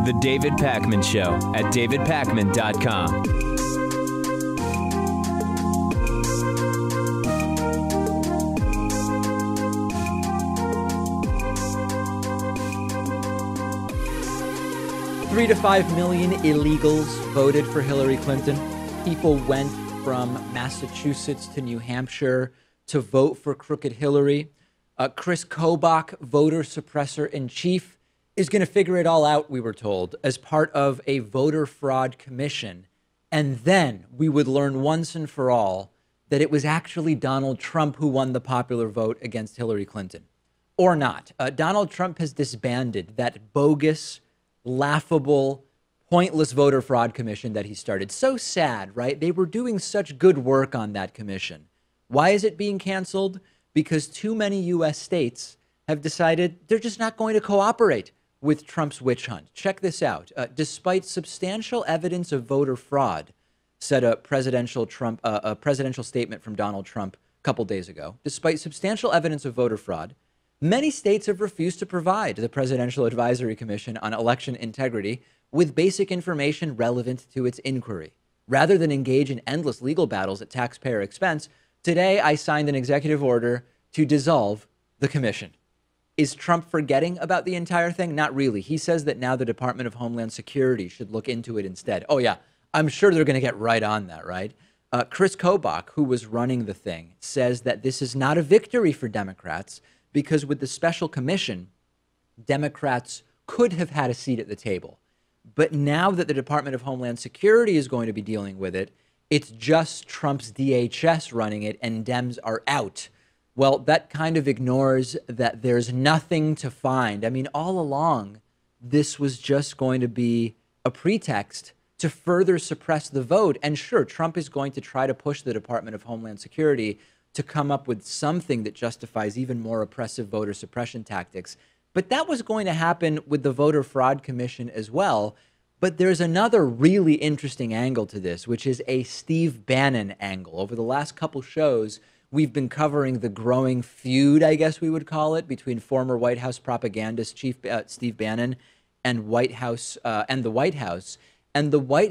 The David Pakman Show at davidpakman.com. Three to 5 million illegals voted for Hillary Clinton. People went from Massachusetts to New Hampshire to vote for crooked Hillary. Chris Kobach, voter suppressor in chief, is going to figure it all out, we were told, as part of a voter fraud commission. And then we would learn once and for all that it was actually Donald Trump who won the popular vote against Hillary Clinton. Or not. Donald Trump has disbanded that bogus, laughable, pointless voter fraud commission that he started. So sad, right? They were doing such good work on that commission. Why is it being canceled? Because too many U.S. states have decided they're just not going to cooperate with Trump's witch hunt. Check this out. Despite substantial evidence of voter fraud, said a presidential statement from Donald Trump a couple days ago, despite substantial evidence of voter fraud, many states have refused to provide the Presidential Advisory Commission on Election Integrity with basic information relevant to its inquiry. Rather than engage in endless legal battles at taxpayer expense, today I signed an executive order to dissolve the commission. Is Trump forgetting about the entire thing? Not really. He says that now the Department of Homeland Security should look into it instead. Oh, yeah, I'm sure they're going to get right on that, right? Chris Kobach, who was running the thing, says that this is not a victory for Democrats because with the special commission, Democrats could have had a seat at the table. But now that the Department of Homeland Security is going to be dealing with it, it's just Trump's DHS running it and Dems are out. Well, that kind of ignores that there's nothing to find. I mean, all along, this was just going to be a pretext to further suppress the vote. And sure, Trump is going to try to push the Department of Homeland Security to come up with something that justifies even more oppressive voter suppression tactics. But that was going to happen with the Voter Fraud Commission as well. But there's another really interesting angle to this, which is a Steve Bannon angle. Over the last couple shows, we've been covering the growing feud, I guess we would call it, between former White House propagandist Chief Steve Bannon and the White House. And the White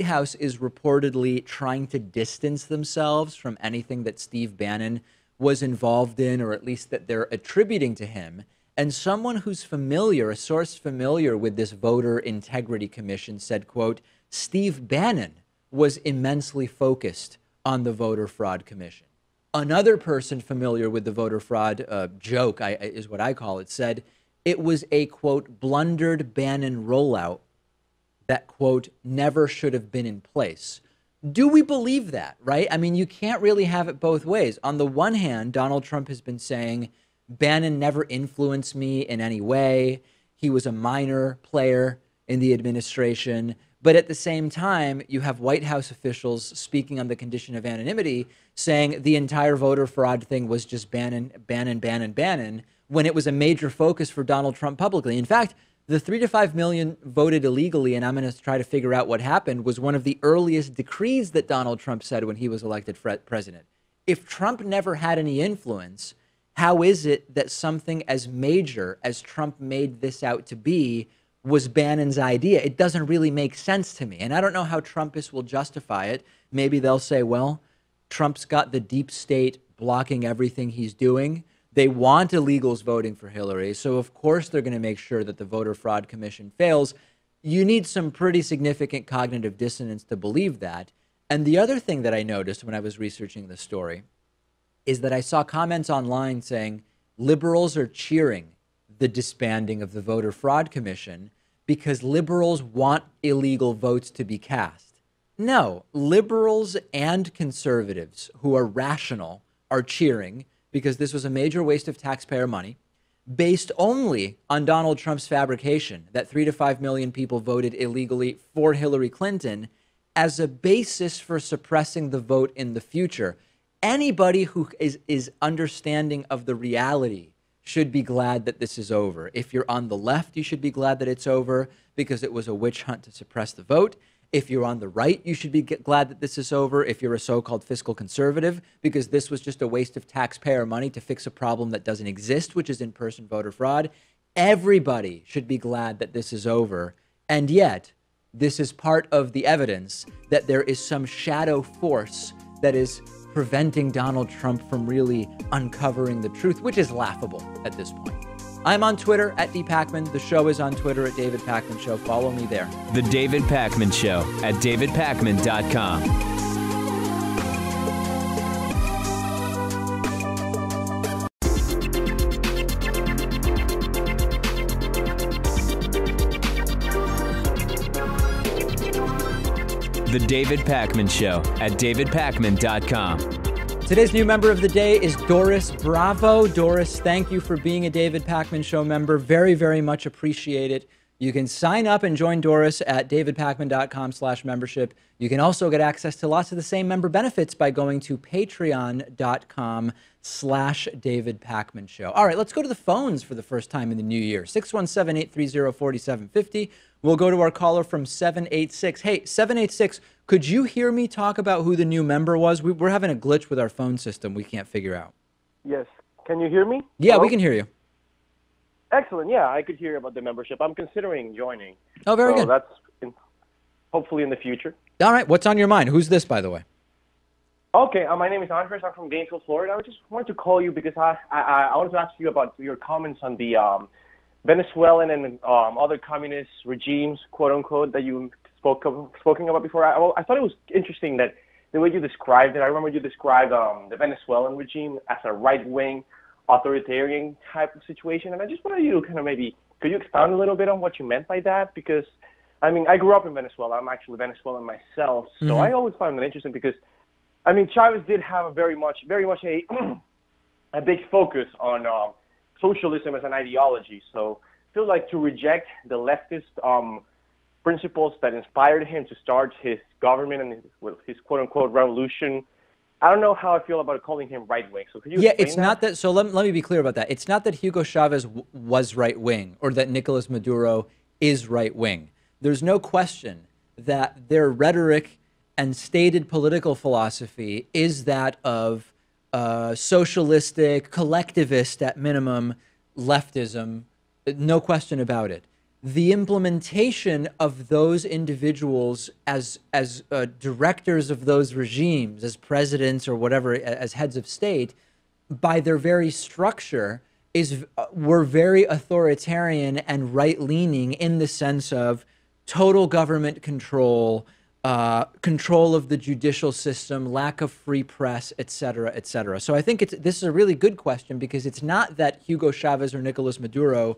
House is reportedly trying to distance themselves from anything that Steve Bannon was involved in, or at least that they're attributing to him. And someone who's familiar, a source familiar with this Voter Integrity Commission said, quote, Steve Bannon was immensely focused on the Voter Fraud Commission. Another person familiar with the voter fraud joke, is what I call it, said it was a, quote, blundered Bannon rollout that, quote, never should have been in place. Do we believe that, right? I mean, you can't really have it both ways. On the one hand, Donald Trump has been saying Bannon never influenced me in any way. He was a minor player in the administration. But at the same time, you have White House officials speaking on the condition of anonymity, saying the entire voter fraud thing was just Bannon, when it was a major focus for Donald Trump publicly. In fact, the 3 to 5 million voted illegally, and I'm going to try to figure out what happened, was one of the earliest decrees that Donald Trump said when he was elected president. If Trump never had any influence, how is it that something as major as Trump made this out to be was Bannon's idea? It doesn't really make sense to me. And I don't know how Trumpists will justify it. Maybe they'll say, well, Trump's got the deep state blocking everything he's doing. They want illegals voting for Hillary. So, of course, they're going to make sure that the Voter Fraud Commission fails. You need some pretty significant cognitive dissonance to believe that. And the other thing that I noticed when I was researching the story is that I saw comments online saying liberals are cheering the disbanding of the Voter Fraud Commission because liberals want illegal votes to be cast. No, liberals and conservatives who are rational are cheering because this was a major waste of taxpayer money based only on Donald Trump's fabrication that 3 to 5 million people voted illegally for Hillary Clinton as a basis for suppressing the vote in the future. Anybody who is understanding of the reality should be glad that this is over. If you're on the left, you should be glad that it's over because it was a witch hunt to suppress the vote. If you're on the right, you should be glad that this is over. If you're a so-called fiscal conservative, because this was just a waste of taxpayer money to fix a problem that doesn't exist, which is in-person voter fraud. Everybody should be glad that this is over. And yet, this is part of the evidence that there is some shadow force that is preventing Donald Trump from really uncovering the truth, which is laughable at this point. I'm on Twitter at @DPacman. The show is on Twitter at David Pakman Show. Follow me there. The David Pakman Show at davidpakman.com. The David Pakman Show at davidpakman.com. Today's new member of the day is Doris Bravo. Doris, thank you for being a David Pakman Show member. Very, very much appreciate it. You can sign up and join Doris at davidpakman.com/membership. You can also get access to lots of the same member benefits by going to patreon.com/davidpakmanshow. All right, let's go to the phones for the first time in the new year. 617-830-4750. We'll go to our caller from 786. Hey, 786, could you hear me talk about who the new member was? We're having a glitch with our phone system we can't figure out. Yes. Can you hear me? Yeah, Hello? we can hear you. Excellent. Yeah, I could hear about the membership. I'm considering joining. Oh, very good. That's hopefully in the future. All right, what's on your mind? Who's this, by the way? Okay, my name is Andres. I'm from Gainesville, Florida. I just wanted to call you because I wanted to ask you about your comments on the Venezuelan and other communist regimes, quote unquote, that you spoken about before. I thought it was interesting that the way you described it. I remember you described the Venezuelan regime as a right-wing authoritarian type of situation, and I just wanted you to kind of could you expound a little bit on what you meant by that? Because I mean, I grew up in Venezuela. I'm actually Venezuelan myself, so I always found it interesting because I mean, Chavez did have a very much a a big focus on socialism as an ideology. So I feel like to reject the leftist principles that inspired him to start his government and his quote-unquote revolution, I don't know how I feel about calling him right-wing. So could you explain it's not that. So let me be clear about that. It's not that Hugo Chavez was right-wing or that Nicolas Maduro is right-wing. There's no question that their rhetoric and stated political philosophy is that of socialistic, collectivist at minimum, leftism, no question about it. The implementation of those individuals as directors of those regimes, as presidents or whatever, as heads of state, by their very structure, were very authoritarian and right-leaning in the sense of total government control, control of the judicial system, lack of free press, et cetera, et cetera. So I think this is a really good question because it's not that Hugo Chavez or Nicolas Maduro,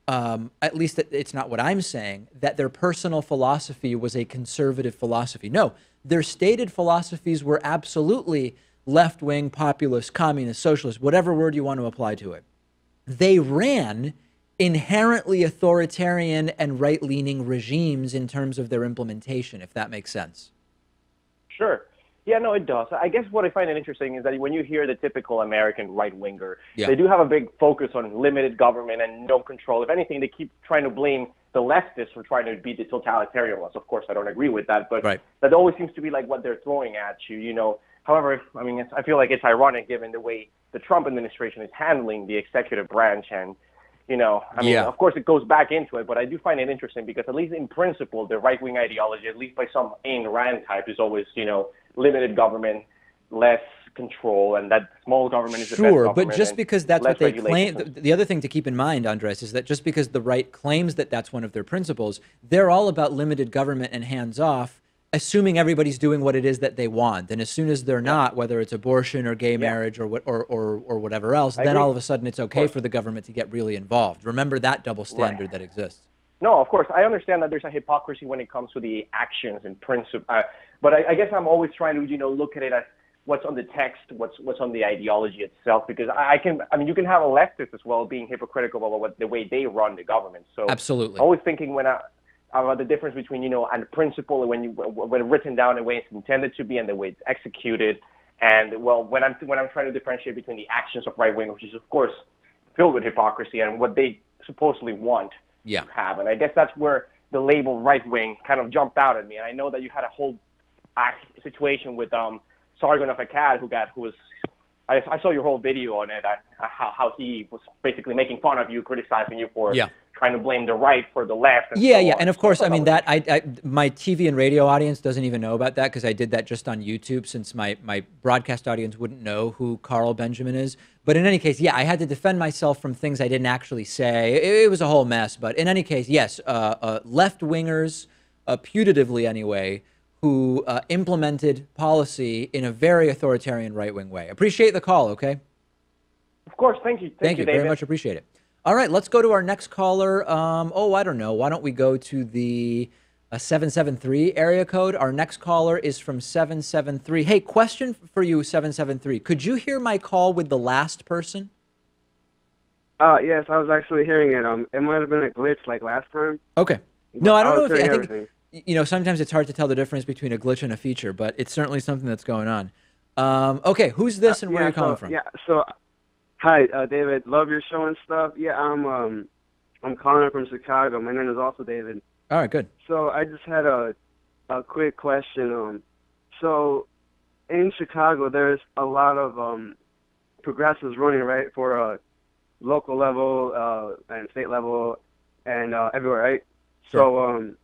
at least it's not what I'm saying, that their personal philosophy was a conservative philosophy. No, their stated philosophies were absolutely left-wing, populist, communist, socialist, whatever word you want to apply to it. They ran inherently authoritarian and right-leaning regimes in terms of their implementation, if that makes sense. Sure. Yeah, no, it does. I guess what I find it interesting is that when you hear the typical American right-winger, they do have a big focus on limited government and no control. If anything, they keep trying to blame the leftists for trying to beat the totalitarian ones. Of course, I don't agree with that, but that always seems to be like what they're throwing at you, you know. However, I mean, I feel like it's ironic given the way the Trump administration is handling the executive branch and, you know, I mean, of course, it goes back into it, but I do find it interesting because at least in principle, the right-wing ideology, at least by some Ayn Rand type, is always, you know, limited government, less control, and that small government is the best government. Sure, but just because that's what they claim, the other thing to keep in mind, Andres, is that just because the right claims that that's one of their principles, they're all about limited government and hands-off, assuming everybody's doing what it is that they want. And as soon as they're not, whether it's abortion or gay marriage or whatever else, then all of a sudden it's okay for the government to get really involved. Remember that double standard that exists. No, of course. I understand that there's a hypocrisy when it comes to the actions and principle. But I guess I'm always trying to, you know, look at it as what's on the text, what's on the ideology itself. Because I mean, you can have a leftist as well being hypocritical about the way they run the government. So absolutely. I'm always thinking about the difference between, you know, and principle when written down the way it's intended to be and the way it's executed. And well, when I'm trying to differentiate between the actions of right wing, which is of course filled with hypocrisy, and what they supposedly want to have. And I guess that's where the label right wing kind of jumped out at me. And I know that you had a whole situation with Sargon of Akkad who was. I saw your whole video on it. How he was basically making fun of you, criticizing you for trying to blame the right for the left. And so on. And of course, I mean my TV and radio audience doesn't even know about that because I did that just on YouTube, since my broadcast audience wouldn't know who Carl Benjamin is. But in any case, yeah, I had to defend myself from things I didn't actually say. It was a whole mess. But in any case, yes, left wingers, putatively anyway, who implemented policy in a very authoritarian right-wing way. Appreciate the call, okay? Of course, thank you. Thank you, David. very much appreciate it. All right, let's go to our next caller. I don't know. Why don't we go to the 773 area code? Our next caller is from 773. Hey, question for you, 773. Could you hear my call with the last person? Yes, I was actually hearing it. It might have been a glitch like last time. Okay. No, I don't know if I think everything. You know, sometimes it's hard to tell the difference between a glitch and a feature, but it's certainly something that's going on. Okay, who's this and where are you calling from? Yeah, so hi, David. Love your show and stuff. Yeah, I'm calling from Chicago. My name is also David. All right, good. So I just had a quick question. So in Chicago, there's a lot of progressives running, right, for local level and state level and everywhere, right? Sure. So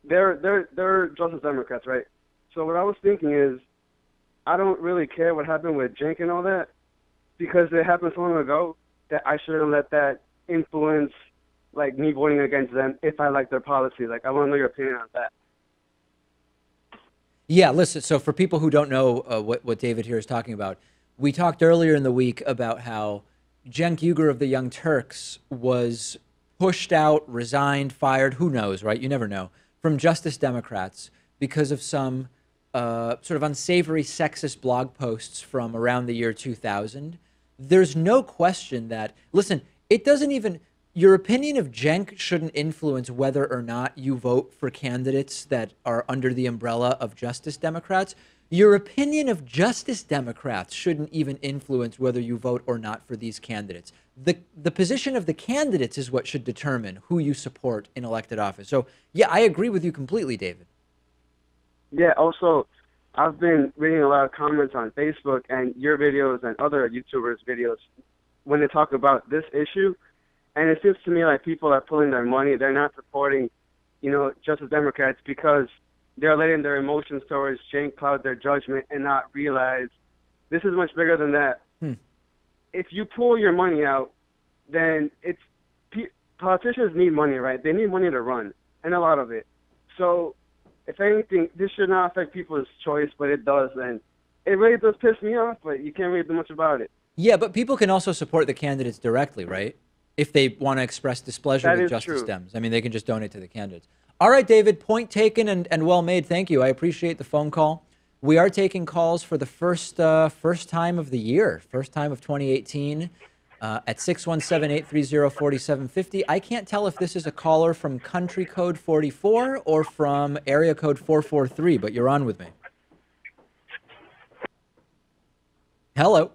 they're Justice Democrats, right? So what I was thinking is, I don't really care what happened with Cenk and all that, because it happened so long ago that I shouldn't let that influence like me voting against them if I like their policy. Like, I want to know your opinion on that. Yeah, listen, so for people who don't know what David here is talking about, we talked earlier in the week about how Cenk Uygur of the Young Turks was pushed out, resigned, fired, who knows, right? You never know, from Justice Democrats because of some sort of unsavory sexist blog posts from around the year 2000. There's no question that, listen, it doesn't even, your opinion of Cenk shouldn't influence whether or not you vote for candidates that are under the umbrella of Justice Democrats. Your opinion of Justice Democrats shouldn't even influence whether you vote or not for these candidates. The position of the candidates is what should determine who you support in elected office. So, yeah, I agree with you completely, David. Yeah, also, I've been reading a lot of comments on Facebook and your videos and other YouTubers' videos when they talk about this issue. And it seems to me like people are pulling their money. They're not supporting, Justice Democrats because they're letting their emotions towards Cenk cloud their judgment and not realize this is much bigger than that. If you pull your money out, then politicians need money, right? They need money to run, and a lot of it. So, if anything, this should not affect people's choice, but it does, and it really does piss me off, but you can't really do much about it. Yeah, but people can also support the candidates directly, right? If they want to express displeasure with Justice Dems. I mean, they can just donate to the candidates. All right, David, point taken and well made. Thank you. I appreciate the phone call. We are taking calls for the first time of the year, first time of 2018, at 617-830-4750. I can't tell if this is a caller from country code 44 or from area code 443, but you're on with me. Hello.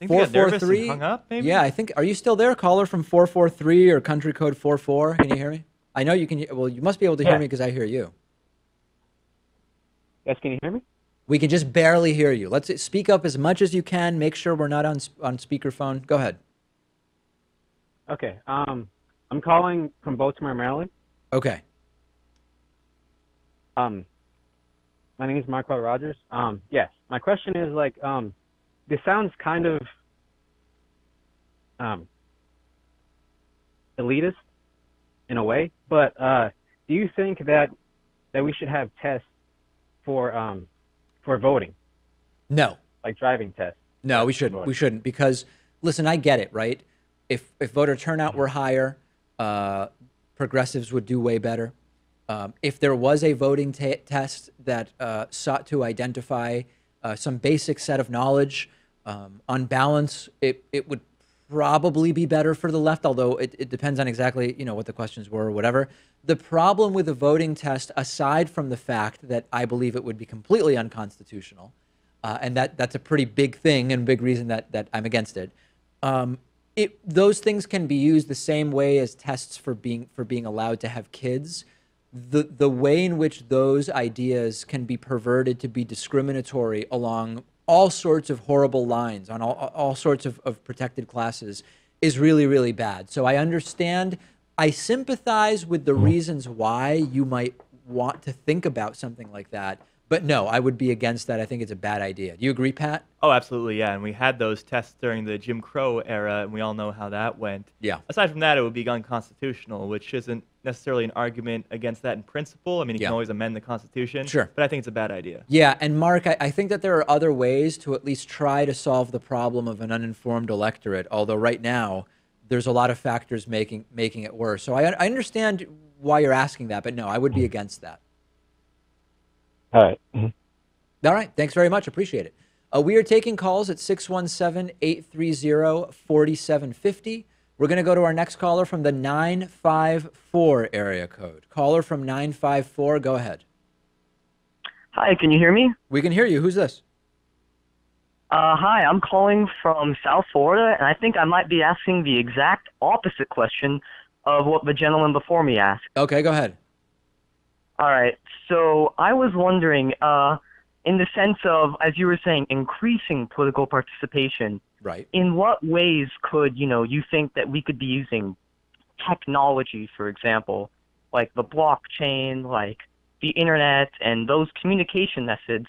I think they got nervous and hung up, maybe? Yeah, I think. Are you still there, caller from 443 or country code 44? Can you hear me? I know you can. Well, you must be able to hear me because I hear you. Yes, can you hear me? We can just barely hear you. Let's speak up as much as you can. Make sure we're not on speakerphone. Go ahead. Okay. I'm calling from Baltimore, Maryland. Okay. My name is Marco Rogers. Yes. My question is this sounds kind of elitist in a way, but do you think that we should have tests for voting? No. Like driving tests? No, we shouldn't. We shouldn't because, listen, I get it, right? If voter turnout were higher, progressives would do way better. If there was a voting test that sought to identify some basic set of knowledge, on balance, it would probably be better for the left, although it depends on exactly, what the questions were or whatever. The problem with the voting test, aside from the fact that I believe it would be completely unconstitutional, and that's a pretty big thing and big reason that I'm against it, Those things can be used the same way as tests for being allowed to have kids. The way in which those ideas can be perverted to be discriminatory along all sorts of horrible lines on all sorts of protected classes is really, really bad. So I understand. I sympathize with the reasons why you might want to think about something like that. But no, I would be against that. I think it's a bad idea. Do you agree, Pat? Oh, absolutely, yeah. And we had those tests during the Jim Crow era, and we all know how that went. Yeah. Aside from that, it would be unconstitutional, which isn't necessarily an argument against that in principle. I mean, you can always amend the Constitution. Sure. But I think it's a bad idea. Yeah, and Mark, I think that there are other ways to at least try to solve the problem of an uninformed electorate, although right now there's a lot of factors making it worse. So I understand why you're asking that, but no, I would be against that. All right. All right. Thanks very much. Appreciate it. We are taking calls at 617-830-4750. We're going to go to our next caller from the 954 area code. Caller from 954, go ahead. Hi, can you hear me? We can hear you. Who's this? Hi, I'm calling from South Florida, and I think I might be asking the exact opposite question of what the gentleman before me asked. Okay, go ahead. All right. So I was wondering, in the sense of, as you were saying, increasing political participation, right? In what ways could, you think that we could be using technology, for example, like the blockchain, like the internet, and those communication methods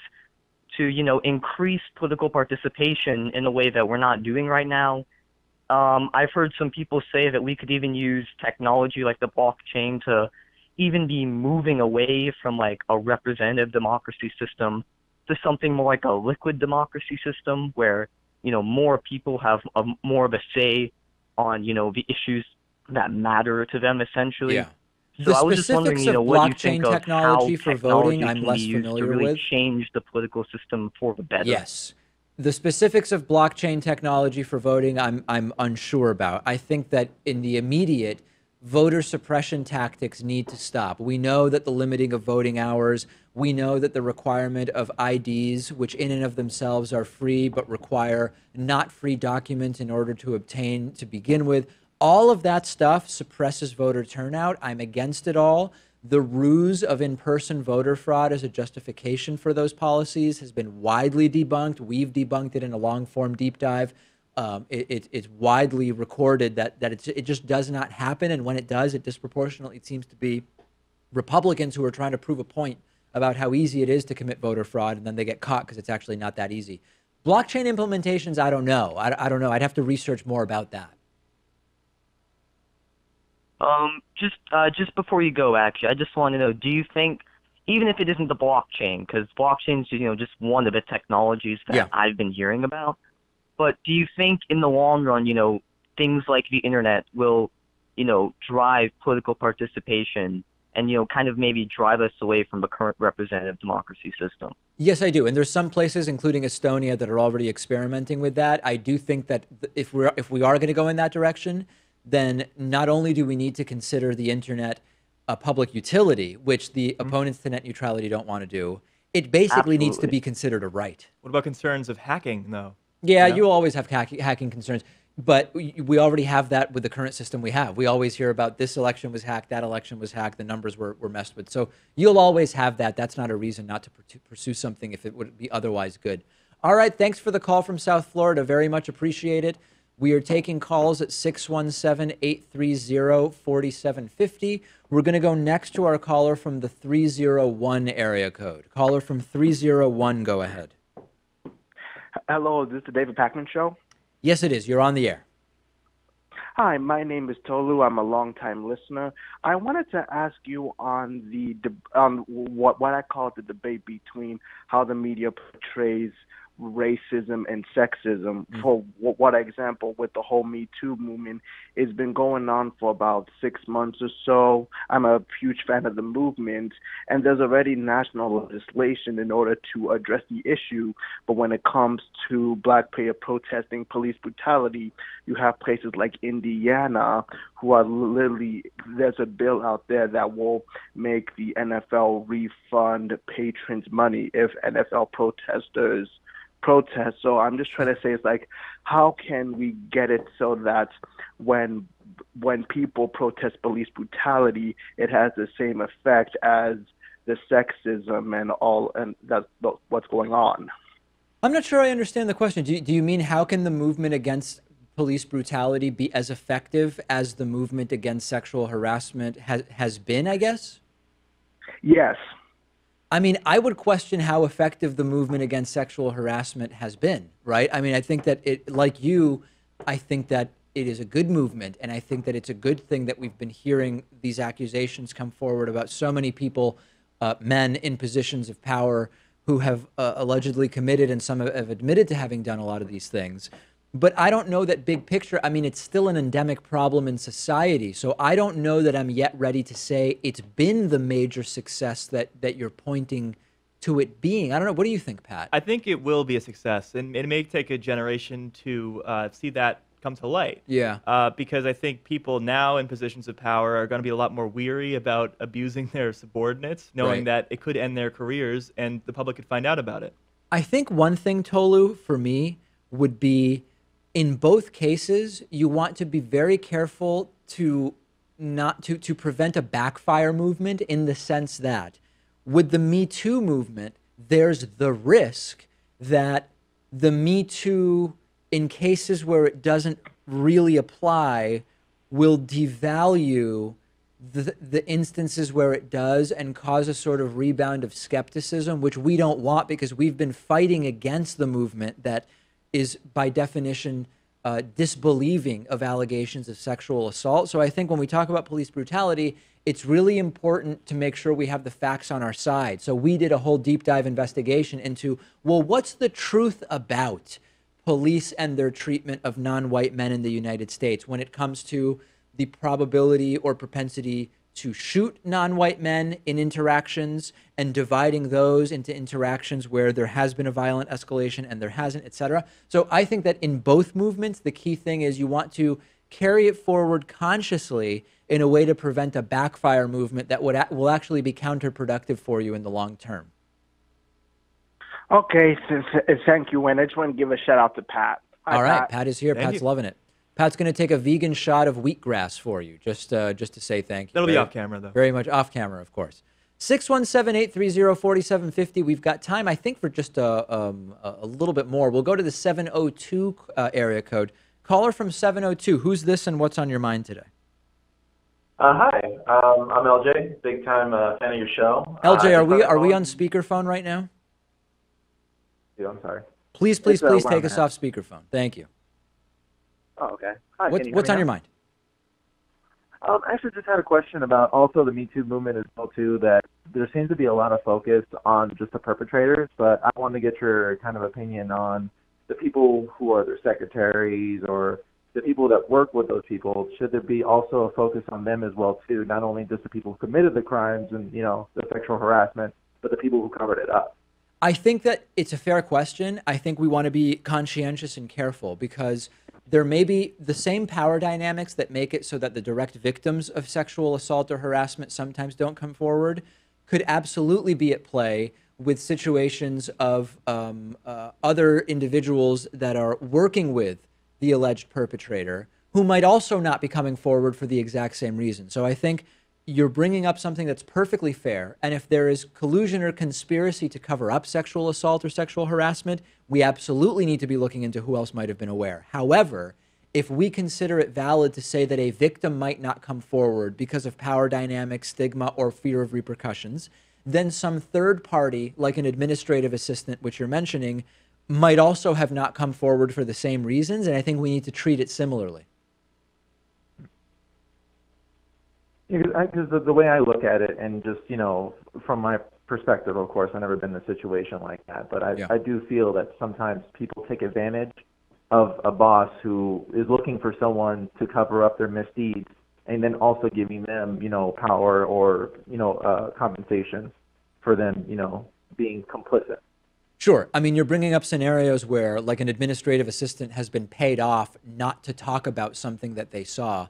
to, increase political participation in a way that we're not doing right now? I've heard some people say that we could even use technology like the blockchain to even be moving away from like a representative democracy system to something more like a liquid democracy system where, more people have more of a say on, the issues that matter to them, essentially. Yeah. So The I was just wondering, specifics of what do you blockchain think of technology how for technology voting, I'm can less be used familiar to really with. change the political system for the better? Yes. The specifics of blockchain technology for voting, I'm unsure about. I think that in the immediate, voter suppression tactics need to stop. We know that the limiting of voting hours, we know that the requirement of IDs, which in and of themselves are free but require not free documents in order to obtain to begin with, all of that stuff suppresses voter turnout. I'm against it all. The ruse of in-person voter fraud as a justification for those policies has been widely debunked. We've debunked it in a long-form deep dive. It's widely recorded that it just does not happen, and when it does, it disproportionately seems to be Republicans who are trying to prove a point about how easy it is to commit voter fraud, and then they get caught because it's actually not that easy. Blockchain implementations, I don't know. I don't know. I'd have to research more about that. Just before you go, actually, I just want to know, do you think, even if it isn't the blockchain, because blockchain's, just one of the technologies that I've been hearing about, but do you think in the long run, things like the internet will, drive political participation and, kind of maybe drive us away from the current representative democracy system? Yes, I do. And there's some places, including Estonia, that are already experimenting with that. I do think that if we are going to go in that direction, then not only do we need to consider the internet a public utility, which the opponents to net neutrality don't want to do, it basically needs to be considered a right. What about concerns of hacking, though? Yeah, you always have hacking concerns, but we already have that with the current system we have. We always hear about this election was hacked, that election was hacked, the numbers were messed with. So you'll always have that. That's not a reason not to pursue something if it would be otherwise good. All right, thanks for the call from South Florida. Very much appreciate it. We are taking calls at 617-830-4750. We're going to go next to our caller from the 301 area code. Caller from 301, go ahead. Hello, is this the David Pakman Show? Yes, it is. You're on the air. Hi, my name is Tolu. I'm a longtime listener. I wanted to ask you on what I call the debate between how the media portrays racism and sexism. For what example, with the whole Me Too movement, it's been going on for about 6 months or so. I'm a huge fan of the movement, and there's already national legislation in order to address the issue. But when it comes to black player protesting police brutality, you have places like Indiana who are literally, there's a bill out there that will make the NFL refund patrons money if NFL protesters protest. So I'm just trying to say, it's like, how can we get it so that when people protest police brutality, it has the same effect as the sexism and that's what's going on? I'm not sure I understand the question. Do you mean how can the movement against police brutality be as effective as the movement against sexual harassment has been, I guess? Yes. I mean, I would question how effective the movement against sexual harassment has been, right? I mean, I think that like you, I think that it is a good movement, and I think that it's a good thing that we've been hearing these accusations come forward about so many people, men in positions of power who have allegedly committed, and some have admitted to having done a lot of these things. But I don't know that big picture, I mean, it's still an endemic problem in society. So I don't know that I'm yet ready to say it's been the major success that you're pointing to it being. I don't know. What do you think, Pat? I think it will be a success, and it may take a generation to see that come to light. Yeah. Because I think people now in positions of power are going to be a lot more weary about abusing their subordinates, knowing that it could end their careers and the public could find out about it. I think one thing, Tolu, for me would be, in both cases, you want to be very careful to not to prevent a backfire movement, in the sense that with the Me Too movement, there's the risk that the Me Too, in cases where it doesn't really apply, will devalue the instances where it does and cause a sort of rebound of skepticism, which we don't want, because we've been fighting against the movement that is by definition disbelieving of allegations of sexual assault. So I think when we talk about police brutality, it's really important to make sure we have the facts on our side. So we did a whole deep dive investigation into, well, what's the truth about police and their treatment of non-white men in the United States when it comes to the probability or propensity to shoot non-white men in interactions, and dividing those into interactions where there has been a violent escalation and there hasn't, et cetera. So I think that in both movements, the key thing is you want to carry it forward consciously in a way to prevent a backfire movement that will actually be counterproductive for you in the long term. Okay, thank you. And I just want to give a shout out to Pat. Hi, all right, Pat. Pat is here. Pat's loving it. Pat's going to take a vegan shot of wheatgrass for you, just to say thank you. That'll be off camera, though. Very much off camera, of course. 617-830-4750. We've got time, I think, for just a little bit more. We'll go to the 702 area code. Caller from 702. Who's this and what's on your mind today? Hi, I'm LJ. Big time fan of your show. LJ, are we on speakerphone right now? Yeah, I'm sorry. Please take us off speakerphone. Thank you. Oh, okay. Hi, what's on your mind? I actually just had a question about also the Me Too movement as well, too, that there seems to be a lot of focus on just the perpetrators, but I wanted to get your kind of opinion on the people who are their secretaries or the people that work with those people. Should there be also a focus on them as well, too, not only just the people who committed the crimes and, you know, the sexual harassment, but the people who covered it up? I think that it's a fair question. I think we want to be conscientious and careful, because there may be the same power dynamics that make it so that the direct victims of sexual assault or harassment sometimes don't come forward could absolutely be at play with situations of other individuals that are working with the alleged perpetrator who might also not be coming forward for the exact same reason. So I think you're bringing up something that's perfectly fair. And if there is collusion or conspiracy to cover up sexual assault or sexual harassment, we absolutely need to be looking into who else might have been aware. However, if we consider it valid to say that a victim might not come forward because of power dynamics, stigma, or fear of repercussions, then some third party, like an administrative assistant, which you're mentioning, might also have not come forward for the same reasons. And I think we need to treat it similarly. Because the way I look at it, and just, you know, from my perspective, of course, I've never been in a situation like that, but I do feel that sometimes people take advantage of a boss who is looking for someone to cover up their misdeeds, and then also giving them, you know, power or, you know, compensation for them, you know, being complicit. Sure. I mean, you're bringing up scenarios where, like, an administrative assistant has been paid off not to talk about something that they saw.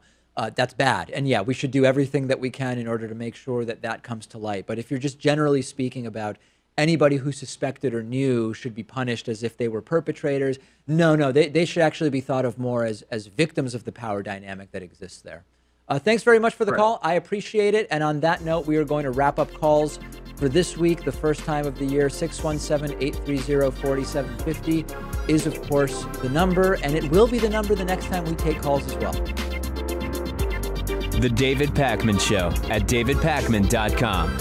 That's bad. And yeah, we should do everything that we can in order to make sure that that comes to light. But if you're just generally speaking about anybody who suspected or knew should be punished as if they were perpetrators. No, they should actually be thought of more as victims of the power dynamic that exists there. Thanks very much for the call. I appreciate it. And on that note, we are going to wrap up calls for this week, the first time of the year. 617-830-4750 is, of course, the number, and it will be the number the next time we take calls as well. The David Pakman Show at davidpakman.com.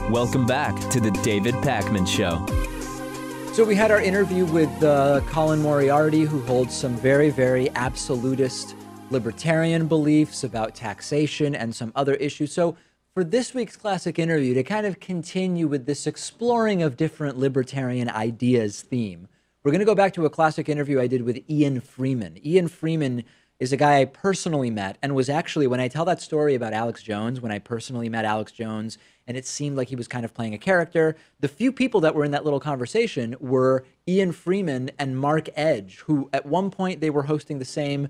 Welcome back to the David Pakman Show. So we had our interview with Colin Moriarty, who holds some very, very absolutist libertarian beliefs about taxation and some other issues. So for this week's classic interview, to kind of continue with this exploring of different libertarian ideas theme, we're going to go back to a classic interview I did with Ian Freeman. Ian Freeman is a guy I personally met and was actually, when I tell that story about Alex Jones, when I personally met Alex Jones, and it seemed like he was kind of playing a character, the few people that were in that little conversation were Ian Freeman and Mark Edge, who at one point they were hosting the same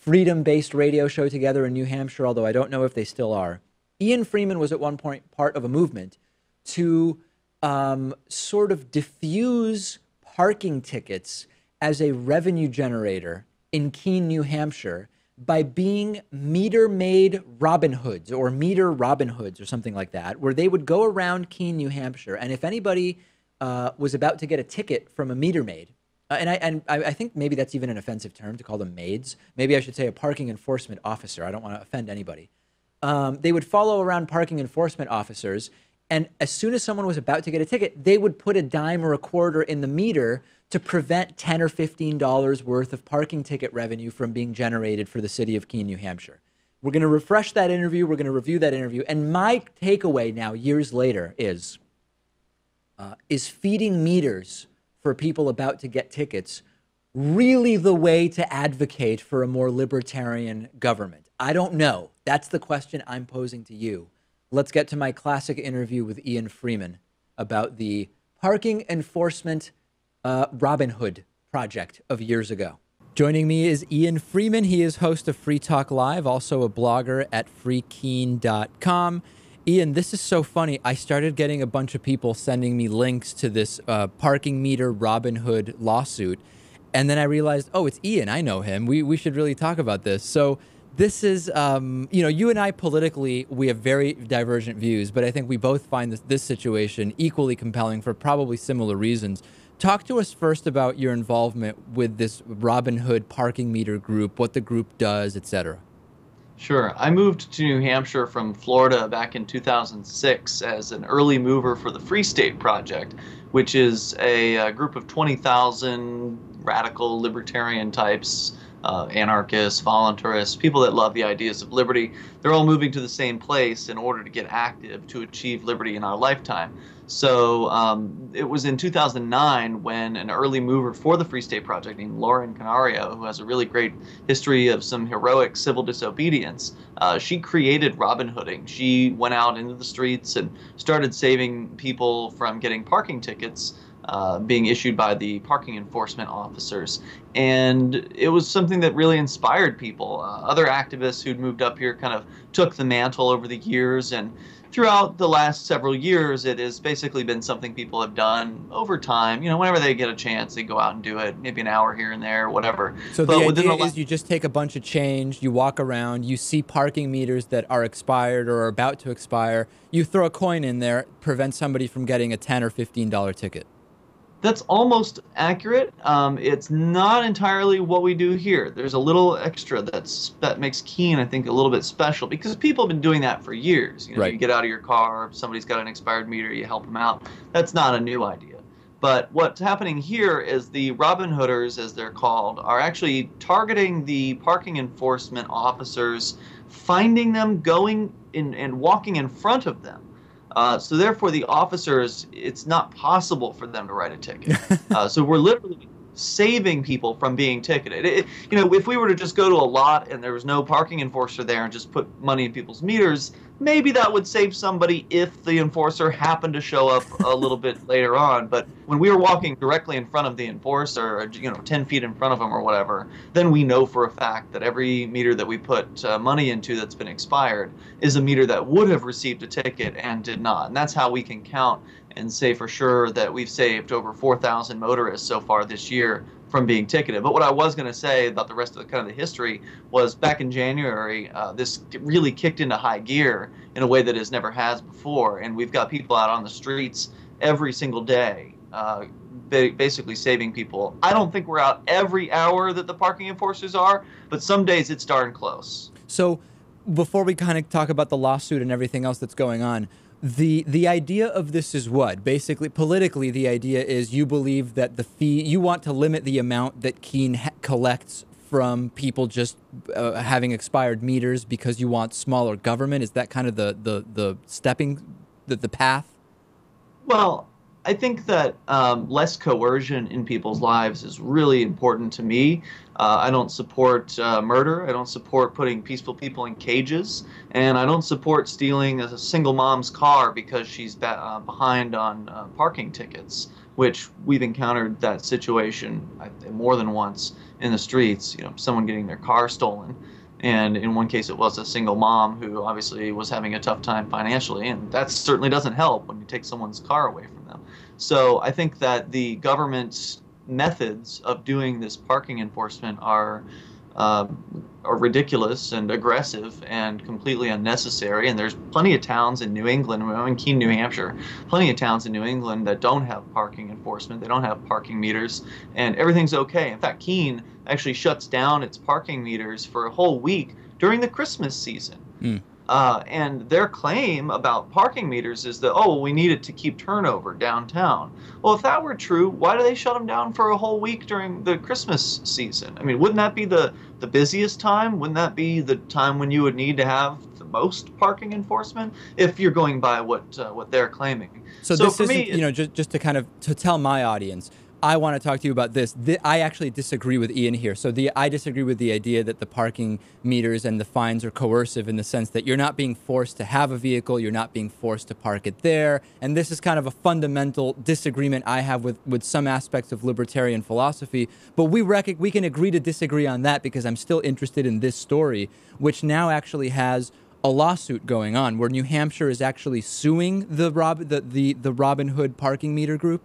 freedom-based radio show together in New Hampshire, although I don't know if they still are. Ian Freeman was at one point part of a movement to sort of diffuse parking tickets as a revenue generator in Keene, New Hampshire, by being meter-maid Robin Hoods or meter Robin Hoods or something like that, where they would go around Keene, New Hampshire, and if anybody was about to get a ticket from a meter maid, and I think maybe that's even an offensive term to call them maids. Maybe I should say a parking enforcement officer. I don't want to offend anybody. They would follow around parking enforcement officers, and as soon as someone was about to get a ticket, they would put a dime or a quarter in the meter to prevent $10 or $15 worth of parking ticket revenue from being generated for the city of Keene, New Hampshire. We're going to refresh that interview. We're going to review that interview. And my takeaway now, years later, is feeding meters for people about to get tickets really the way to advocate for a more libertarian government? I don't know. That's the question I'm posing to you. Let's get to my classic interview with Ian Freeman about the parking enforcement Robin Hood project of years ago. Joining me is Ian Freeman. He is host of Free Talk Live, also a blogger at freekeen.com. Ian, this is so funny. I started getting a bunch of people sending me links to this parking meter Robin Hood lawsuit. And then I realized, oh, it's Ian. I know him. We should really talk about this. So this is, you and I politically, we have very divergent views, but I think we both find this situation equally compelling for probably similar reasons. Talk to us first about your involvement with this Robin Hood parking meter group, what the group does, etc. Sure. I moved to New Hampshire from Florida back in 2006 as an early mover for the Free State Project, which is a group of 20,000 radical libertarian types, anarchists, voluntarists, people that love the ideas of liberty. They're all moving to the same place in order to get active to achieve liberty in our lifetime. So it was in 2009 when an early mover for the Free State Project named Lauren Canario, who has a really great history of some heroic civil disobedience, she created Robin Hooding. She went out into the streets and started saving people from getting parking tickets being issued by the parking enforcement officers. And it was something that really inspired people. Other activists who'd moved up here kind of took the mantle over the years, and throughout the last several years, it has basically been something people have done over time. You know, whenever they get a chance, they go out and do it, maybe an hour here and there, whatever. So the idea is you just take a bunch of change, you walk around, you see parking meters that are expired or are about to expire, you throw a coin in there, prevent somebody from getting a $10 or $15 ticket. That's almost accurate. It's not entirely what we do here. There's a little extra that makes Keene, I think, a little bit special because people have been doing that for years. You know, right. You get out of your car, somebody's got an expired meter, you help them out. That's not a new idea. But what's happening here is the Robin Hooders, as they're called, are actually targeting the parking enforcement officers, finding them, going in and walking in front of them. So therefore, the officers, it's not possible for them to write a ticket. So we're literally saving people from being ticketed. If we were to just go to a lot and there was no parking enforcer there and just put money in people's meters, maybe that would save somebody if the enforcer happened to show up a little bit later on. But when we were walking directly in front of the enforcer, or, 10 feet in front of him or whatever, then we know for a fact that every meter that we put money into that's been expired is a meter that would have received a ticket and did not. And that's how we can count and say for sure that we've saved over 4,000 motorists so far this year from being ticketed. But what I was going to say about the rest of the kind of the history was back in January, this really kicked into high gear in a way that it never has before. And we've got people out on the streets every single day, basically saving people. I don't think we're out every hour that the parking enforcers are, but some days it's darn close. So before we kind of talk about the lawsuit and everything else that's going on, the idea of this is what? Basically, politically, the idea is you believe that the fee, you want to limit the amount that Keene collects from people just having expired meters because you want smaller government. Is that kind of the path? Well, I think that less coercion in people's lives is really important to me. I don't support murder. I don't support putting peaceful people in cages. And I don't support stealing a single mom's car because she's behind on parking tickets, which we've encountered that situation more than once in the streets, someone getting their car stolen. And in one case, it was a single mom who obviously was having a tough time financially, and that certainly doesn't help when you take someone's car away from them. So I think that the government's methods of doing this parking enforcement are ridiculous and aggressive and completely unnecessary. And there's plenty of towns in New England, I'm in Keene, New Hampshire, plenty of towns in New England that don't have parking enforcement. They don't have parking meters, and everything's okay. In fact, Keene actually shuts down its parking meters for a whole week during the Christmas season. And their claim about parking meters is that, we need it to keep turnover downtown. Well, if that were true, why do they shut them down for a whole week during the Christmas season? I mean, wouldn't that be the busiest time? Wouldn't that be the time when you would need to have the most parking enforcement? If you're going by what they're claiming. So this isn't, just to kind of to tell my audience, I want to talk to you about this. I actually disagree with Ian here. So I disagree with the idea that the parking meters and the fines are coercive in the sense that you're not being forced to have a vehicle, you're not being forced to park it there. And this is kind of a fundamental disagreement I have with some aspects of libertarian philosophy. But we can agree to disagree on that because I'm still interested in this story, which now actually has a lawsuit going on where New Hampshire is actually suing the Robin Hood parking meter group.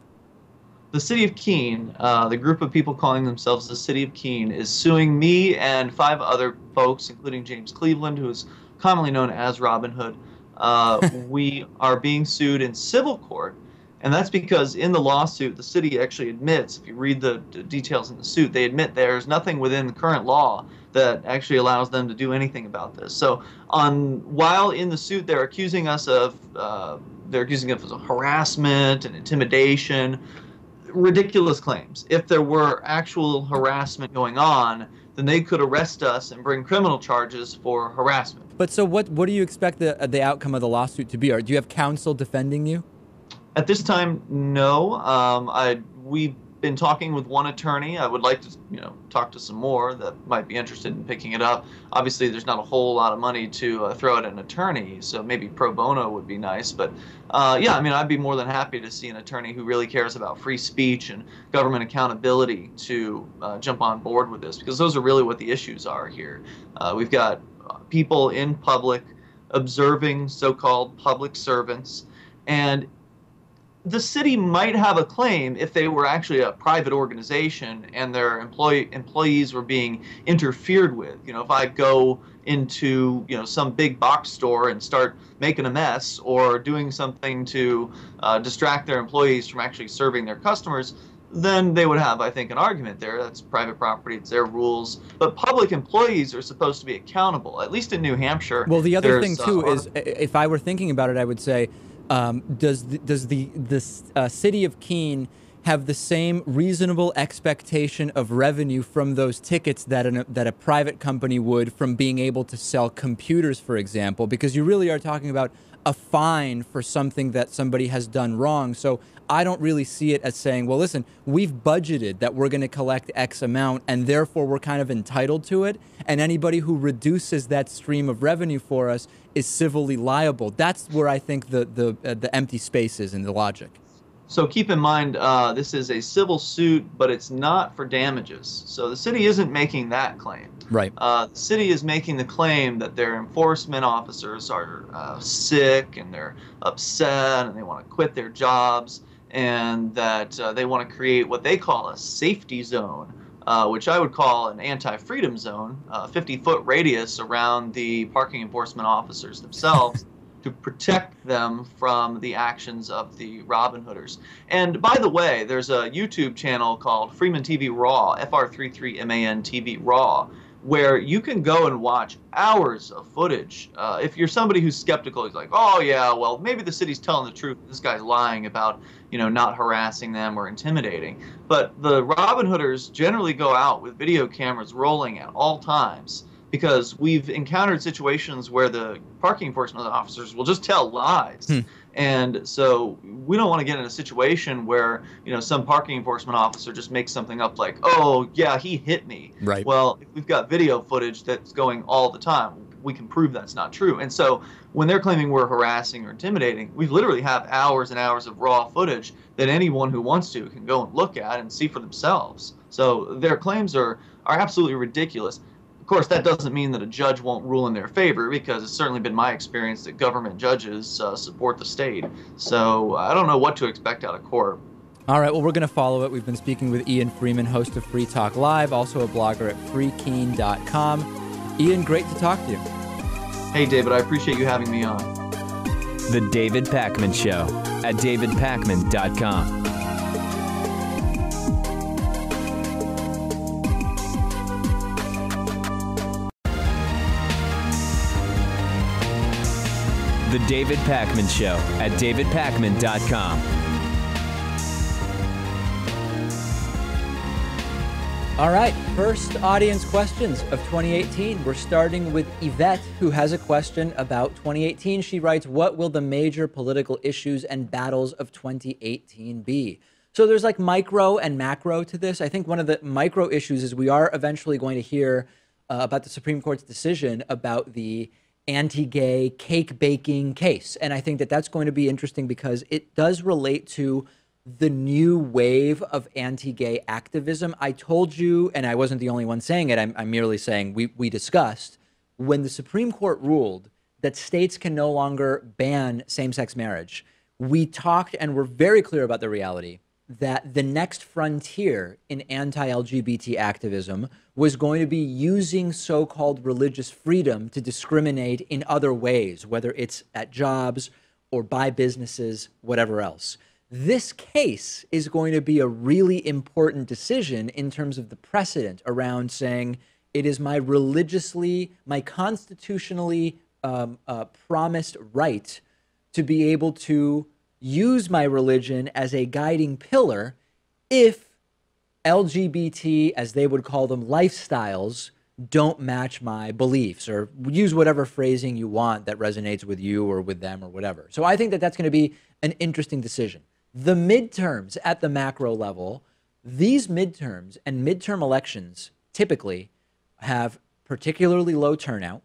The city of Keene, the group of people calling themselves the city of Keene, is suing me and 5 other folks, including James Cleveland, who is commonly known as Robin Hood. We are being sued in civil court, and that's because in the lawsuit, the city actually admits, if you read the details in the suit, they admit there's nothing within the current law that actually allows them to do anything about this. So while in the suit, they're accusing us of harassment and intimidation, ridiculous claims. If there were actual harassment going on, then they could arrest us and bring criminal charges for harassment. But so what do you expect the outcome of the lawsuit to be? Or do you have counsel defending you? At this time, no. We've been talking with one attorney. I would like to, talk to some more that might be interested in picking it up. Obviously, there's not a whole lot of money to throw at an attorney, so maybe pro bono would be nice. But I'd be more than happy to see an attorney who really cares about free speech and government accountability to jump on board with this, because those are really what the issues are here. We've got people in public observing so-called public servants, and the city might have a claim if they were actually a private organization and their employees were being interfered with. If I go into some big box store and start making a mess or doing something to distract their employees from actually serving their customers, then they would have, I think, an argument there. That's private property, it's their rules. But public employees are supposed to be accountable, at least in New Hampshire. Well, the other thing, too, is if I were thinking about it, I would say, does the city of Keene have the same reasonable expectation of revenue from those tickets that a private company would from being able to sell computers, for example? Because you really are talking about a fine for something that somebody has done wrong. So I don't really see it as saying, well, listen, we've budgeted that we're going to collect X amount and therefore we're kind of entitled to it. And anybody who reduces that stream of revenue for us is civilly liable. That's where I think the empty space is in the logic. So keep in mind, this is a civil suit, but it's not for damages. So the city isn't making that claim. Right. The city is making the claim that their enforcement officers are sick and they're upset and they want to quit their jobs, and that they want to create what they call a safety zone, which I would call an anti-freedom zone, 50-foot radius around the parking enforcement officers themselves to protect them from the actions of the Robin Hooders. And by the way, there's a YouTube channel called Freeman TV Raw, FR33MAN TV Raw, where you can go and watch hours of footage. If you're somebody who's skeptical, he's like, oh yeah, well, maybe the city's telling the truth. This guy's lying about, not harassing them or intimidating. But the Robin Hooders generally go out with video cameras rolling at all times, because we've encountered situations where the parking enforcement officers will just tell lies. And so we don't want to get in a situation where, some parking enforcement officer just makes something up like, oh, yeah, he hit me. Right. Well, if we've got video footage that's going all the time, we can prove that's not true. And so when they're claiming we're harassing or intimidating, we literally have hours and hours of raw footage that anyone who wants to can go and look at and see for themselves. So their claims are absolutely ridiculous. Of course, that doesn't mean that a judge won't rule in their favor, because it's certainly been my experience that government judges support the state. So I don't know what to expect out of court. All right, well, we're going to follow it. We've been speaking with Ian Freeman, host of Free Talk Live, also a blogger at freekeen.com. Ian, great to talk to you. Hey, David, I appreciate you having me on. The David Pakman Show at davidpakman.com. The David Pakman Show at davidpakman.com. All right, first audience questions of 2018. We're starting with Yvette, who has a question about 2018. She writes, what will the major political issues and battles of 2018 be? So there's like micro and macro to this. I think one of the micro issues is we are eventually going to hear about the Supreme Court's decision about the anti-gay cake baking case. And I think that that's going to be interesting because it does relate to the new wave of anti-gay activism. I told you, and I wasn't the only one saying it, I'm merely saying we discussed, when the Supreme Court ruled that states can no longer ban same-sex marriage, we talked and were very clear about the reality that the next frontier in anti-LGBT activism was going to be using so-called religious freedom to discriminate in other ways, whether it's at jobs or by businesses, whatever else. This case is going to be a really important decision in terms of the precedent around saying it is my constitutionally promised right to be able to use my religion as a guiding pillar if LGBT, as they would call them, lifestyles don't match my beliefs, or use whatever phrasing you want that resonates with you or with them or whatever. So I think that that's going to be an interesting decision. The midterms at the macro level, these midterms and midterm elections typically have particularly low turnout.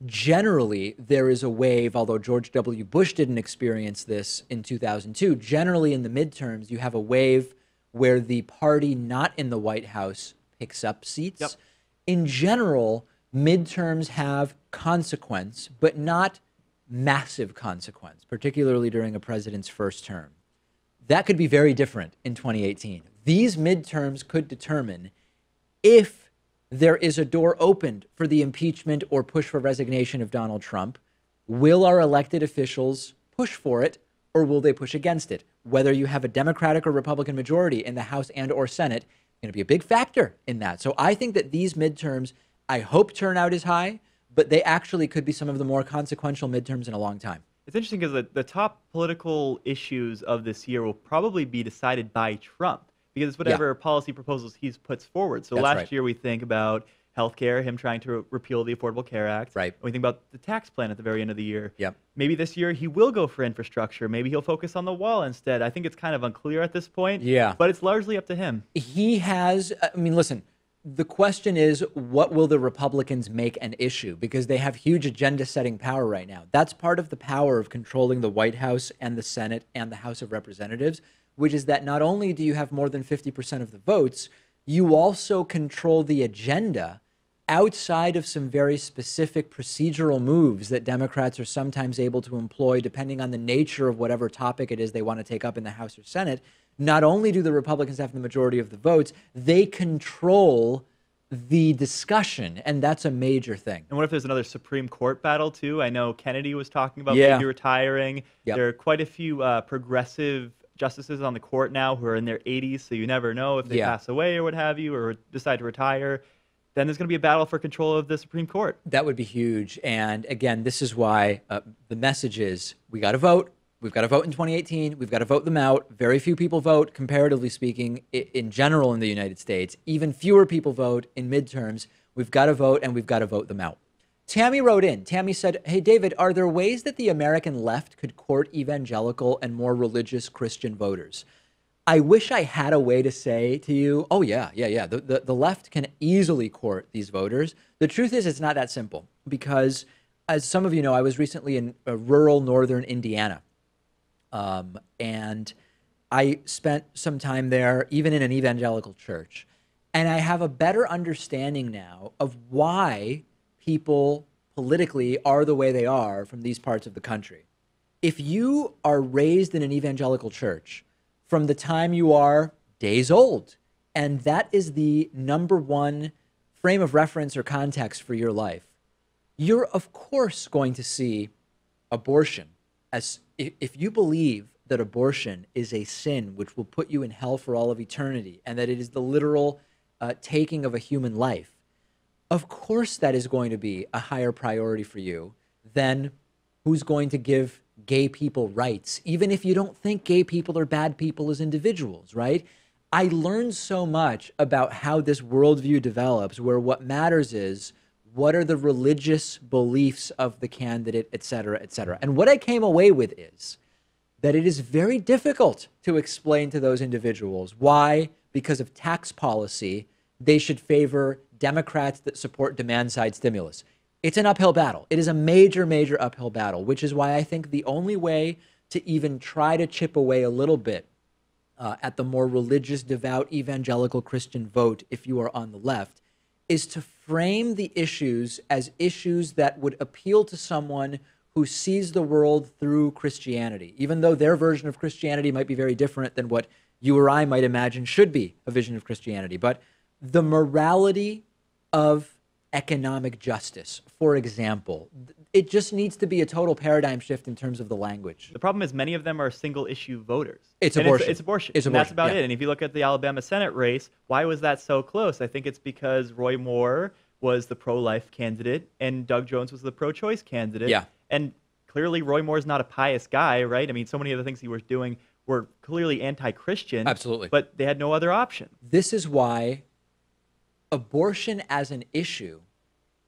Generally, there is a wave, although George W. Bush didn't experience this in 2002. Generally, in the midterms, you have a wave where the party not in the White House picks up seats. Yep. In general, midterms have consequence, but not massive consequence, particularly during a president's first term. That could be very different in 2018. These midterms could determine if there is a door opened for the impeachment or push for resignation of Donald Trump. Will our elected officials push for it, or will they push against it? Whether you have a Democratic or Republican majority in the House and or Senate, is going to be a big factor in that. So I think that these midterms, I hope turnout is high, but they actually could be some of the more consequential midterms in a long time. It's interesting because the top political issues of this year will probably be decided by Trump, because it's whatever policy proposals he's puts forward. So last year we think about healthcare, him trying to repeal the Affordable Care Act. Right. And we think about the tax plan at the very end of the year. Yep. Maybe this year he will go for infrastructure. Maybe he'll focus on the wall instead. I think it's kind of unclear at this point. Yeah. But it's largely up to him. He has, I mean, listen, the question is, what will the Republicans make an issue? Because they have huge agenda-setting power right now. That's part of the power of controlling the White House and the Senate and the House of Representatives, which is that not only do you have more than 50% of the votes, you also control the agenda outside of some very specific procedural moves that Democrats are sometimes able to employ depending on the nature of whatever topic it is they want to take up in the House or Senate. Not only do the Republicans have the majority of the votes, they control the discussion, and that's a major thing. And what if there's another Supreme Court battle, too? I know Kennedy was talking about maybe retiring. Yep. There are quite a few progressive justices on the court now who are in their 80s, so you never know if they pass away or what have you, or decide to retire. Then there's going to be a battle for control of the Supreme Court. That would be huge. And again, this is why the message is we got to vote. We've got to vote in 2018. We've got to vote them out. Very few people vote, comparatively speaking, in general in the United States. Even fewer people vote in midterms. We've got to vote, and we've got to vote them out. Tammy wrote in. Tammy said, hey, David, are there ways that the American left could court evangelical and more religious Christian voters? I wish I had a way to say to you, oh, yeah. The left can easily court these voters. The truth is it's not that simple because, as some of you know, I was recently in rural northern Indiana. And I spent some time there, even in an evangelical church. And I have a better understanding now of why people politically are the way they are from these parts of the country. If you are raised in an evangelical church from the time you are days old, and that is the number one frame of reference or context for your life, you're of course going to see abortion as if you believe that abortion is a sin which will put you in hell for all of eternity and that it is the literal taking of a human life, of course that is going to be a higher priority for you than who's going to give gay people rights, even if you don't think gay people are bad people as individuals, right? I learned so much about how this worldview develops, where what matters is what are the religious beliefs of the candidate, et cetera, et cetera. And what I came away with is that it is very difficult to explain to those individuals why, because of tax policy, they should favor Democrats that support demand-side stimulus. It's an uphill battle. It is a major, major uphill battle, which is why I think the only way to even try to chip away a little bit at the more religious, devout, evangelical Christian vote, if you are on the left, is to frame the issues as issues that would appeal to someone who sees the world through Christianity, even though their version of Christianity might be very different than what you or I might imagine should be a vision of Christianity. But the morality of economic justice, for example, it just needs to be a total paradigm shift in terms of the language. The problem is many of them are single-issue voters. It's abortion. It's abortion. It's and abortion. That's about it. And if you look at the Alabama Senate race, why was that so close? I think it's because Roy Moore was the pro-life candidate and Doug Jones was the pro-choice candidate. Yeah. And clearly Roy Moore's not a pious guy, right? I mean, so many of the things he was doing were clearly anti-Christian. Absolutely. But they had no other option. This is why abortion as an issue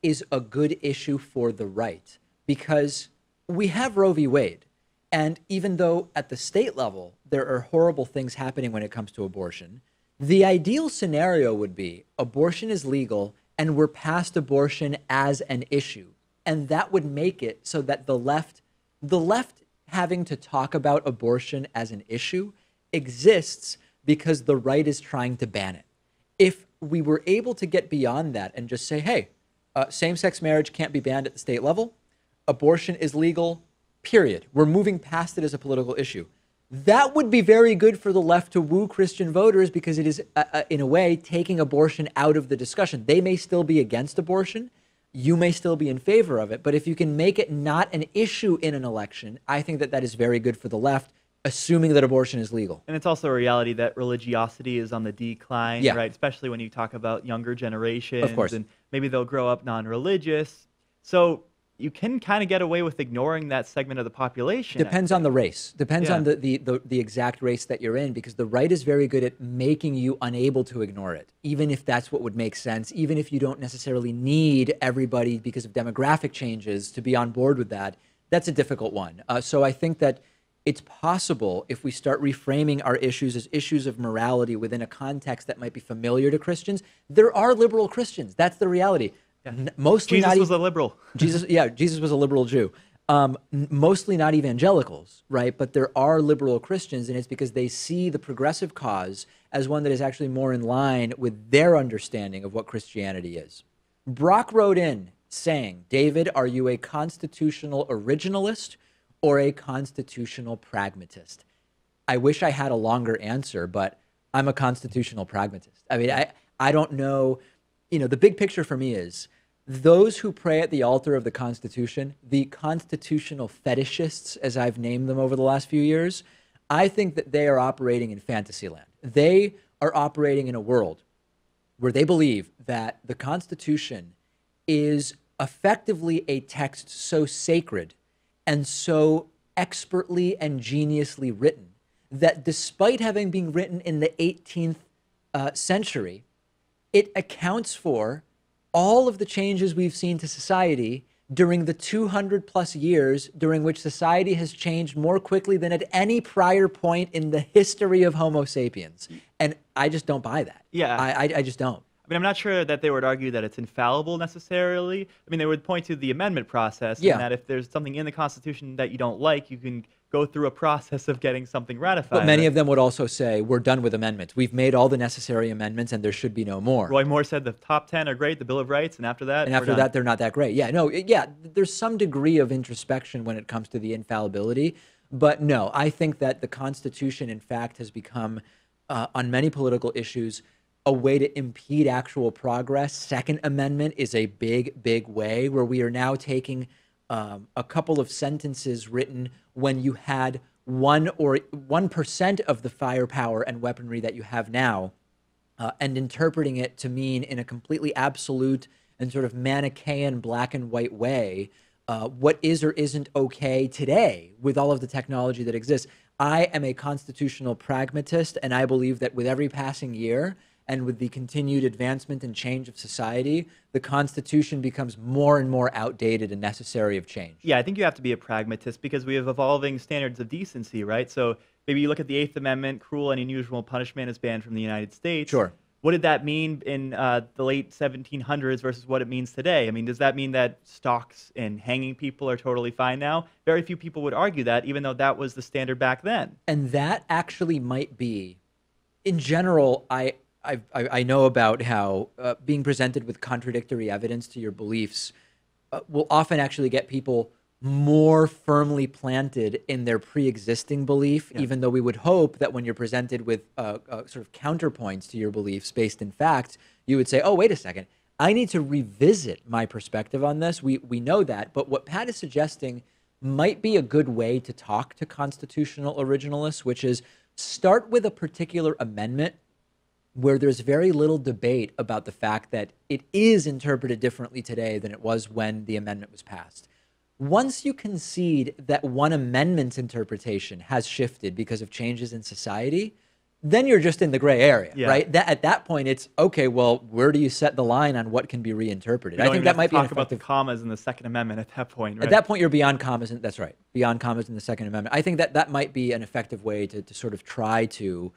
is a good issue for the right, because we have Roe v. Wade. And even though at the state level there are horrible things happening when it comes to abortion, the ideal scenario would be abortion is legal and we're past abortion as an issue. And that would make it so that the left having to talk about abortion as an issue exists because the right is trying to ban it. If we were able to get beyond that and just say, hey, same-sex marriage can't be banned at the state level, abortion is legal, period. We're moving past it as a political issue. That would be very good for the left to woo Christian voters because it is, in a way, taking abortion out of the discussion. They may still be against abortion. You may still be in favor of it. But if you can make it not an issue in an election, I think that that is very good for the left, assuming that abortion is legal. And it's also a reality that religiosity is on the decline, right? Especially when you talk about younger generations. Of course. And maybe they'll grow up non-religious. So you can kind of get away with ignoring that segment of the population. Depends on the race. Depends on the exact race that you're in, because the right is very good at making you unable to ignore it, even if that's what would make sense, even if you don't necessarily need everybody because of demographic changes to be on board with that. That's a difficult one. So I think that it's possible if we start reframing our issues as issues of morality within a context that might be familiar to Christians. There are liberal Christians. That's the reality. Mostly Jesus not was a liberal. Jesus was a liberal Jew. Mostly not evangelicals, right? But there are liberal Christians, and it's because they see the progressive cause as one that is actually more in line with their understanding of what Christianity is. Brock wrote in saying, David, are you a constitutional originalist or a constitutional pragmatist? I wish I had a longer answer, but I'm a constitutional pragmatist. I mean, I don't know, the big picture for me is those who pray at the altar of the Constitution, the constitutional fetishists, as I've named them over the last few years, I think that they are operating in fantasy land. They are operating in a world where they believe that the Constitution is effectively a text so sacred and so expertly and geniusly written that despite having been written in the 18th century, it accounts for all of the changes we've seen to society during the 200 plus years during which society has changed more quickly than at any prior point in the history of Homo sapiens. And I just don't buy that. Yeah. I just don't. I mean, I'm not sure that they would argue that it's infallible necessarily. I mean, they would point to the amendment process, and that if there's something in the Constitution that you don't like, you can go through a process of getting something ratified. But many of them would also say, we're done with amendments. We've made all the necessary amendments, and there should be no more. Roy Moore said the top 10 are great, the Bill of Rights, and after that, they're not that great. There's some degree of introspection when it comes to the infallibility. But no, I think that the Constitution, in fact, has become, on many political issues, a way to impede actual progress. Second Amendment is a big, big way where we are now taking a couple of sentences written when you had 1% of the firepower and weaponry that you have now, and interpreting it to mean in a completely absolute and sort of Manichaean black and white way what is or isn't okay today with all of the technology that exists. I am a constitutional pragmatist, and I believe that with every passing year, and with the continued advancement and change of society, the Constitution becomes more and more outdated and necessary of change. Yeah, I think you have to be a pragmatist because we have evolving standards of decency, right? So maybe you look at the Eighth Amendment, cruel and unusual punishment is banned from the United States. Sure. What did that mean in the late 1700s versus what it means today? I mean, does that mean that stocks and hanging people are totally fine now? Very few people would argue that, even though that was the standard back then. And that actually might be, in general, I know about how being presented with contradictory evidence to your beliefs will often actually get people more firmly planted in their pre-existing belief, even though we would hope that when you're presented with sort of counterpoints to your beliefs based in fact, you would say, oh, wait a second, I need to revisit my perspective on this. We know that, but what Pat is suggesting might be a good way to talk to constitutional originalists, which is start with a particular amendment where there's very little debate about the fact that it is interpreted differently today than it was when the amendment was passed. Once you concede that one amendment's interpretation has shifted because of changes in society, then you're just in the gray area, right? At that point, it's, okay, well, where do you set the line on what can be reinterpreted? I think that might be talk about the commas in the Second Amendment at that point, right? At that point, you're beyond commas, and that's right, beyond commas in the Second Amendment. I think that might be an effective way to sort of try to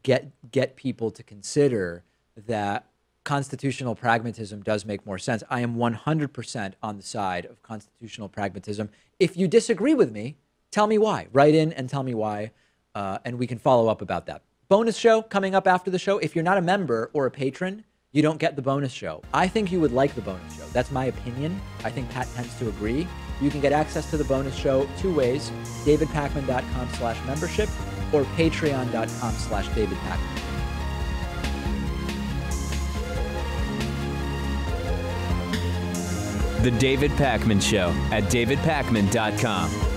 get people to consider that constitutional pragmatism does make more sense. I am 100% on the side of constitutional pragmatism. If you disagree with me, tell me why. Write in and tell me why, and we can follow up about that. Bonus show coming up after the show. If you're not a member or a patron, you don't get the bonus show. I think you would like the bonus show. That's my opinion. I think Pat tends to agree. You can get access to the bonus show two ways: davidpakman.com/membership or patreon.com/davidpakman. The David Pakman Show at davidpakman.com.